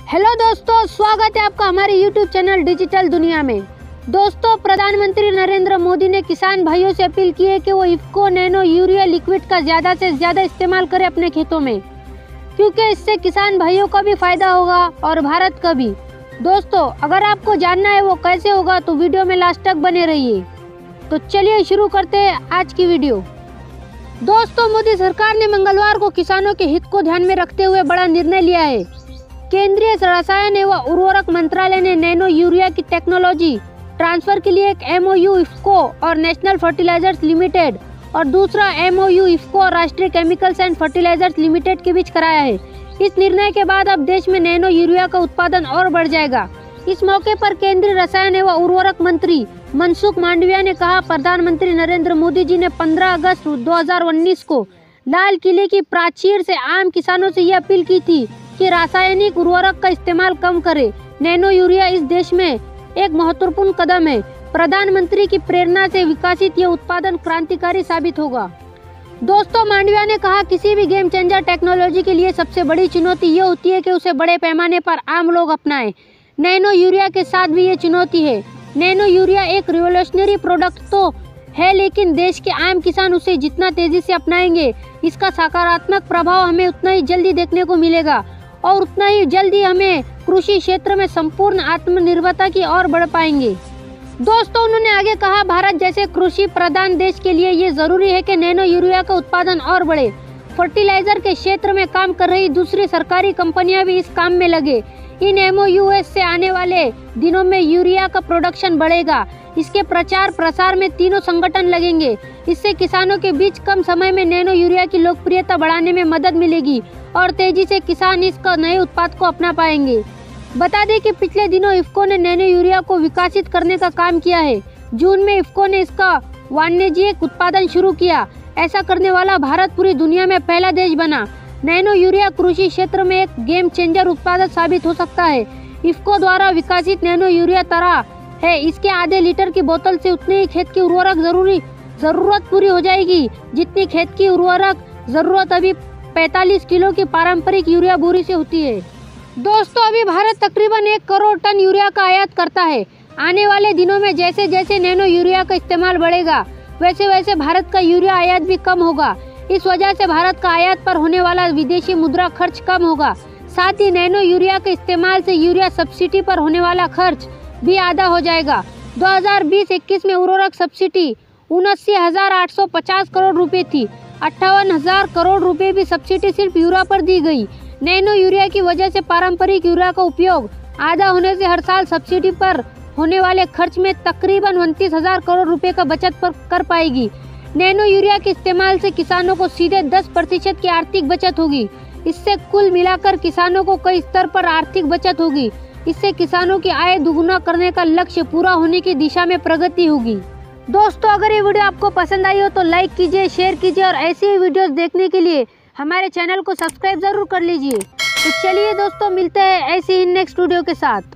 Hello दोस्तों, स्वागत है आपका हमारे YouTube चैनल डिजिटल दुनिया में। दोस्तों, प्रधानमंत्री नरेंद्र मोदी ने किसान भाइयों से अपील की है कि वो इफ्को नैनो यूरिया लिक्विड का ज़्यादा से ज़्यादा इस्तेमाल करें अपने खेतों में, क्योंकि इससे किसान भाइयों का भी फायदा होगा और भारत का भी। दोस्तों, अगर आपको जानना है वो कैसे होगा तो वीडियो में लास्ट तक बने रहिए। तो चलिए शुरू करते हैं आज की वीडियो। दोस्तों, मोदी सरकार ने मंगलवार को किसानों के हित को ध्यान में रखते हुए बड़ा निर्णय लिया है। केंद्रीय रसायन एवं उर्वरक मंत्रालय ने नैनो यूरिया की टेक्नोलॉजी ट्रांसफर के लिए एक MOU इफ्को और नेशनल फर्टिलाइजर्स लिमिटेड और दूसरा MOU इफ्को और राष्ट्रीय केमिकल्स एंड फर्टिलाइजर्स लिमिटेड के बीच कराया है। इस निर्णय के बाद अब देश में नैनो यूरिया का उत्पादन और बढ़ जाएगा। इस मौके पर केंद्रीय रसायन एवं उर्वरक मंत्री मनसुख मांडविया ने कहा, प्रधानमंत्री नरेंद्र मोदी जी ने 15 अगस्त 2019 को लाल किले की प्राचीर से आम किसानों से यह अपील की थी कि रासायनिक उर्वरक का इस्तेमाल कम करें। नैनो यूरिया इस देश में एक महत्वपूर्ण कदम है। प्रधानमंत्री की प्रेरणा से विकसित यह उत्पादन क्रांतिकारी साबित होगा। दोस्तों, मांडविया ने कहा, किसी भी गेम चेंजर टेक्नोलॉजी के लिए सबसे बड़ी चुनौती ये होती है कि उसे बड़े पैमाने पर आम लोग अपनाएं। नैनो यूरिया के साथ भी ये चुनौती है। नैनो यूरिया एक रिवोल्यूशनरी प्रोडक्ट तो है, लेकिन देश के आम किसान उसे जितना तेजी से अपनाएंगे, इसका सकारात्मक प्रभाव हमें उतना ही जल्दी देखने को मिलेगा और उतना ही जल्दी हमें कृषि क्षेत्र में संपूर्ण आत्मनिर्भरता की ओर बढ़ पाएंगे। दोस्तों, उन्होंने आगे कहा, भारत जैसे कृषि प्रधान देश के लिए ये जरूरी है कि नैनो यूरिया का उत्पादन और बढ़े। फर्टिलाइजर के क्षेत्र में काम कर रही दूसरी सरकारी कंपनियां भी इस काम में लगे। इन MOUs से आने वाले दिनों में यूरिया का प्रोडक्शन बढ़ेगा। इसके प्रचार प्रसार में तीनों संगठन लगेंगे। इससे किसानों के बीच कम समय में नैनो यूरिया की लोकप्रियता बढ़ाने में मदद मिलेगी और तेजी से किसान इसका नए उत्पाद को अपना पाएंगे। बता दें कि पिछले दिनों इफ्को ने नैनो यूरिया को विकसित करने का काम किया है। जून में इफ्को ने इसका वाणिज्यिक उत्पादन शुरू किया। ऐसा करने वाला भारत पूरी दुनिया में पहला देश बना। नैनो यूरिया कृषि क्षेत्र में एक गेम चेंजर उत्पाद साबित हो सकता है। इफ्को द्वारा विकसित नैनो यूरिया तरह है, इसके आधे लीटर की बोतल से उतनी ही खेत की उर्वरक जरूरत पूरी हो जाएगी जितनी खेत की उर्वरक जरूरत अभी 45 किलो की पारंपरिक यूरिया बोरी से होती है। दोस्तों, अभी भारत तकरीबन 1 करोड़ टन यूरिया का आयात करता है। आने वाले दिनों में जैसे जैसे नैनो यूरिया का इस्तेमाल बढ़ेगा, वैसे वैसे भारत का यूरिया आयात भी कम होगा। इस वजह से भारत का आयात पर होने वाला विदेशी मुद्रा खर्च कम होगा। साथ ही नैनो यूरिया के इस्तेमाल से यूरिया सब्सिडी पर होने वाला खर्च भी आधा हो जाएगा। 2020-21 में उर्वरक सब्सिडी 79,850 करोड़ रुपए थी। 58,000 करोड़ रुपए भी सब्सिडी सिर्फ यूरिया पर दी गई। नैनो यूरिया की वजह से पारंपरिक यूरिया का उपयोग आधा होने से हर साल सब्सिडी पर होने वाले खर्च में तकरीबन 29,000 करोड़ रुपए का बचत कर पाएगी। नैनो यूरिया के इस्तेमाल से किसानों को सीधे 10% की आर्थिक बचत होगी। इससे कुल मिलाकर किसानों को कई स्तर पर आर्थिक बचत होगी। इससे किसानों की आय दुगुना करने का लक्ष्य पूरा होने की दिशा में प्रगति होगी। दोस्तों, अगर ये वीडियो आपको पसंद आई हो तो लाइक कीजिए, शेयर कीजिए और ऐसी ही वीडियोस देखने के लिए हमारे चैनल को सब्सक्राइब जरूर कर लीजिए। तो चलिए दोस्तों, मिलते हैं ऐसे ही नेक्स्ट वीडियो के साथ।